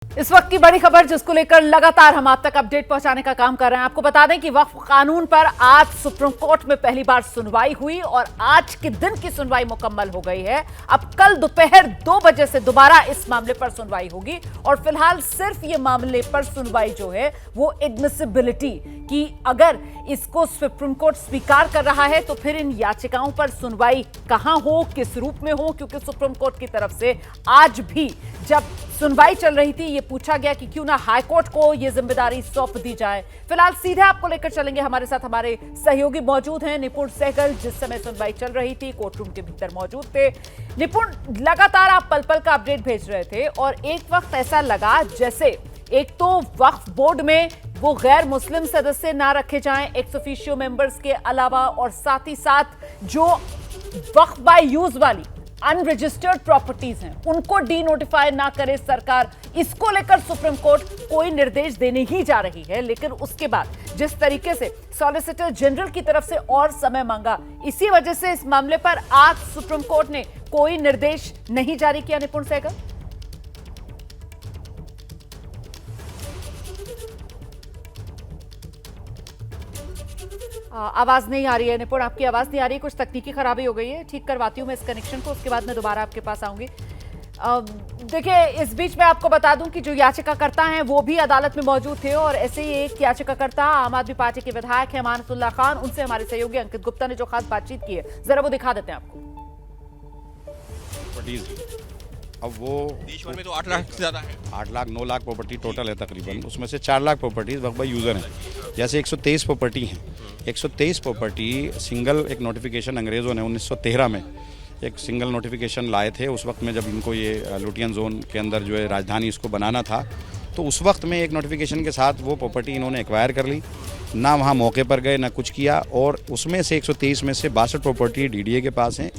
इस वक्त की बड़ी खबर जिसको लेकर लगातार हम आप तक अपडेट पहुंचाने का काम कर रहे हैं। आपको बता दें कि वक्फ कानून पर आज सुप्रीम कोर्ट में पहली बार सुनवाई हुई और आज के दिन की सुनवाई मुकम्मल हो गई है। अब कल दोपहर 2 बजे से दोबारा इस मामले पर सुनवाई होगी और फिलहाल सिर्फ ये मामले पर सुनवाई जो है वो एडमिसिबिलिटी की, अगर इसको सुप्रीम कोर्ट स्वीकार कर रहा है तो फिर इन याचिकाओं पर सुनवाई कहां हो, किस रूप में हो, क्योंकि सुप्रीम कोर्ट की तरफ से आज भी जब सुनवाई चल रही थी ये पूछा गया कि क्यों ना हाई कोर्ट को ये जिम्मेदारी सौंप दी जाए। फिलहाल सीधे आपको लेकर चलेंगे, हमारे साथ हमारे सहयोगी मौजूद हैं। निपुण सहगल जिस समय सुनवाई चल रही थी कोर्ट रूम के भीतर मौजूद थे। निपुण, लगातार आप पल पल का अपडेट भेज रहे थे और एक वक्त ऐसा लगा जैसे एक तो वक्फ बोर्ड में वो गैर मुस्लिम सदस्य ना रखे जाएं एक्स ऑफिशियो मेंबर्स के अलावा, और साथ ही साथ जो वक्फ बाय यूज वाली अनरजिस्टर्ड प्रॉपर्टीज हैं उनको डी नोटिफाई ना करे सरकार, इसको लेकर सुप्रीम कोर्ट कोई निर्देश देने ही जा रही है। लेकिन उसके बाद जिस तरीके से सॉलिसिटर जनरल की तरफ से और समय मांगा, इसी वजह से इस मामले पर आज सुप्रीम कोर्ट ने कोई निर्देश नहीं जारी किया। निपुण सहगल, आवाज नहीं आ रही है। निपुण, आपकी आवाज नहीं आ रही है, कुछ तकनीकी खराबी हो गई है, ठीक करवाती हूं मैं इस कनेक्शन को, उसके बाद मैं दोबारा आपके पास आऊंगी। देखिए, इस बीच में आपको बता दूं कि जो याचिकाकर्ता हैं वो भी अदालत में मौजूद थे और ऐसे ही एक याचिकाकर्ता आम आदमी पार्टी के विधायक हैं अमानतुल्लाह खान, उनसे हमारे सहयोगी अंकित गुप्ता ने जो खास बातचीत की है जरा वो दिखा देते हैं आपको। अब वो देश भर में तो 8 लाख से ज़्यादा है, 8 लाख 9 लाख प्रॉपर्टी टोटल है तकरीबन, उसमें से 4 lakh properties Waqf by user हैं। जैसे 123 प्रॉपर्टी हैं, 123 प्रॉपर्टी सिंगल एक नोटिफिकेशन अंग्रेज़ों ने 1913 में एक सिंगल नोटिफिकेशन लाए थे। उस वक्त में जब इनको ये लुटियन जोन के अंदर जो है राजधानी इसको बनाना था, तो उस वक्त में एक नोटिफिकेशन के साथ वो प्रॉपर्टी इन्होंने एक्वायर कर ली, ना वहाँ मौके पर गए ना कुछ किया, और उसमें से 123 में से 62 प्रॉपर्टी डीडीए के पास हैं,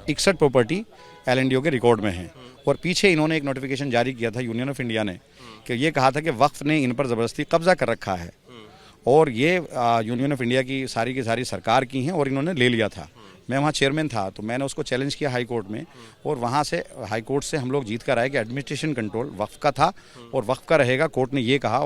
61 प्रॉपर्टी एलएनडीओ के रिकॉर्ड में हैं। और पीछे इन्होंने एक नोटिफिकेशन जारी किया था यूनियन ऑफ इंडिया ने कि ये कहा था कि वक्फ ने इन पर ज़बरदस्ती कब्जा कर रखा है और ये यूनियन ऑफ इंडिया की सारी सरकार की हैं और इन्होंने ले लिया था। मैं वहाँ चेयरमैन था तो मैंने उसको चैलेंज किया हाई कोर्ट में, और वहाँ से हाई कोर्ट से हम लोग जीत कर आए कि एडमिनिस्ट्रेशन कंट्रोल वक्फ का था और वक्फ का रहेगा, कोर्ट ने ये कहा।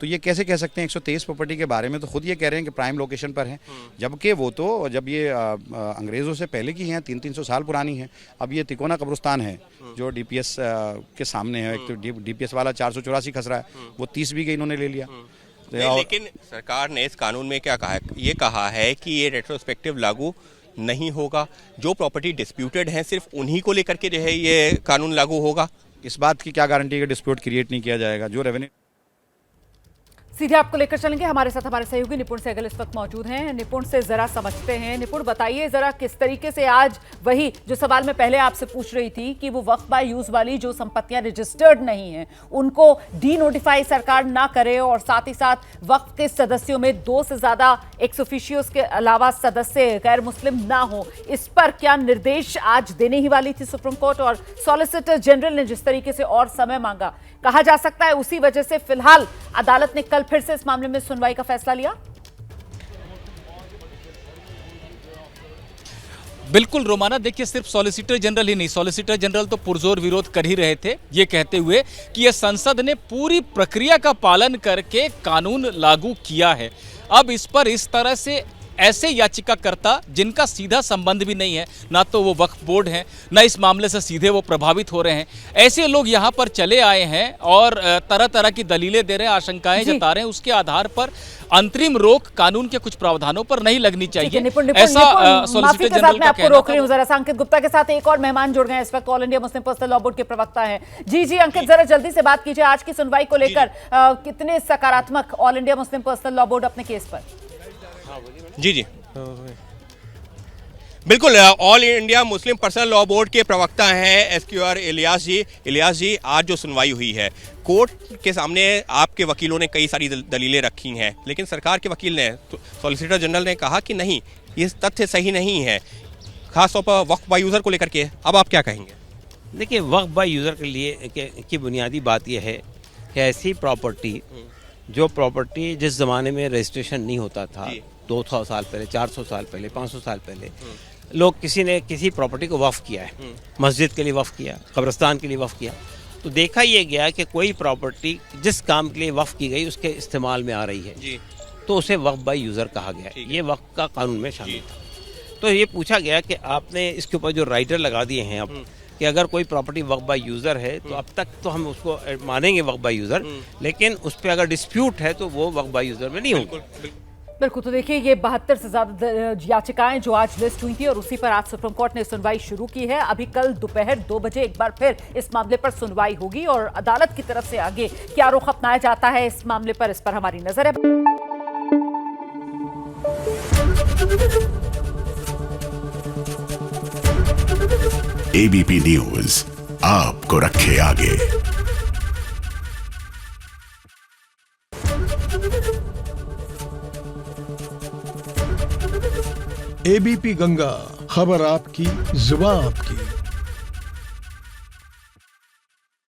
तो ये कैसे कह सकते हैं 123 प्रॉपर्टी के बारे में, तो खुद ये कह रहे हैं कि प्राइम लोकेशन पर हैं, जबकि वो तो जब ये अंग्रेज़ों से पहले की हैं, 300-300 साल पुरानी हैं। अब ये तिकोना कब्रिस्तान है जो डीपीएस के सामने है, एक तो डीपीएस वाला 484 खसरा है, वो 30 बीघे इन्होंने ले लिया। लेकिन सरकार ने इस कानून में क्या कहा है? ये कहा है कि ये रेट्रोस्पेक्टिव लागू नहीं होगा, जो प्रॉपर्टी डिस्प्यूटेड हैं सिर्फ उन्हीं को लेकर के जो है ये कानून लागू होगा। इस बात की क्या गारंटी है कि डिस्प्यूट क्रिएट नहीं किया जाएगा? जो रेवेन्यू सीधे आपको लेकर चलेंगे, हमारे साथ हमारे सहयोगी निपुण सहगल इस वक्त मौजूद हैं। निपुण से जरा समझते हैं। निपुण, बताइए जरा किस तरीके से आज वही जो सवाल मैं पहले आपसे पूछ रही थी कि वो वक्फ बाय यूज वाली जो संपत्तियां रजिस्टर्ड नहीं हैं उनको डी नोटिफाई सरकार ना करे और साथ ही साथ वक्फ के सदस्यों में 2 से ज्यादा एक्स ऑफिशियोस के अलावा सदस्य गैर मुस्लिम ना हो, इस पर क्या निर्देश आज देने ही वाली थी सुप्रीम कोर्ट? और सॉलिसिटर जनरल ने जिस तरीके से और समय मांगा, कहा जा सकता है उसी वजह से फिलहाल अदालत ने कल फिर से इस मामले में सुनवाई का फैसला लिया। बिल्कुल रोमाना, देखिए सिर्फ सॉलिसिटर जनरल ही नहीं, सॉलिसिटर जनरल तो पुरजोर विरोध कर ही रहे थे, ये कहते हुए कि यह संसद ने पूरी प्रक्रिया का पालन करके कानून लागू किया है। अब इस पर इस तरह से ऐसे याचिकाकर्ता जिनका सीधा संबंध भी नहीं है, ना तो वो वक्फ बोर्ड हैं, ना इस मामले से सीधे वो प्रभावित हो रहे हैं, ऐसे लोग यहाँ पर चले आए हैं और तरह तरह की दलीलें दे रहे हैं, आशंकाएं जता रहे हैं। उसके आधार पर अंतरिम रोक कानून के कुछ प्रावधानों पर नहीं लगनी चाहिए, ऐसा सॉलिसिटर जनरल का आपको रोक रही हूं जरा। अंकित गुप्ता के साथ एक और मेहमान जुड़ गए हैं इस वक्त, all India Muslim personal law board के प्रवक्ता हैं। जी अंकित, जरा जल्दी से बात कीजिए, आज की सुनवाई को लेकर कितने सकारात्मक all India Muslim personal law board अपने केस पर? जी बिल्कुल, all India Muslim personal law board के प्रवक्ता हैं SQR इलियास जी। इलियास जी, आज जो सुनवाई हुई है कोर्ट के सामने, आपके वकीलों ने कई सारी दलीलें रखी हैं, लेकिन सरकार के वकील ने, सॉलिसिटर जनरल ने कहा कि नहीं, ये तथ्य सही नहीं है, खासतौर पर वक्फ बाय यूज़र को लेकर के। अब आप क्या कहेंगे? देखिए, वक्फ बाय यूज़र के लिए की बुनियादी बात यह है कि ऐसी प्रॉपर्टी जो प्रॉपर्टी जिस ज़माने में रजिस्ट्रेशन नहीं होता था, 200 साल पहले, 400 साल पहले, 500 साल पहले, लोग किसी ने किसी प्रॉपर्टी को वक्फ किया है, मस्जिद के लिए वक्फ किया, कब्रिस्तान के लिए वक्फ किया, तो देखा ये गया कि कोई प्रॉपर्टी जिस काम के लिए वक्फ की गई उसके इस्तेमाल में आ रही है जी तो उसे वक्फ बाय यूज़र कहा गया। ठीक है। ये वक्फ का कानून में शामिल था। तो ये पूछा गया कि आपने इसके ऊपर जो राइटर लगा दिए हैं अब कि अगर कोई प्रॉपर्टी वक्फ बाय यूज़र है तो अब तक तो हम उसको मानेंगे वक्फ बाय यूज़र, लेकिन उस पर अगर डिस्प्यूट है तो वो वक्फ बाय यूज़र में नहीं होगी। बिल्कुल। तो देखिए ये 72 से ज्यादा याचिकाएं जो आज लिस्ट हुई थी और उसी पर आज सुप्रीम कोर्ट ने सुनवाई शुरू की है। अभी कल दोपहर 2 बजे एक बार फिर इस मामले पर सुनवाई होगी और अदालत की तरफ से आगे क्या रुख अपनाया जाता है इस मामले पर, इस पर हमारी नजर है। एबीपी न्यूज आपको रखे आगे। एबीपी गंगा, खबर आपकी, जुबान आपकी।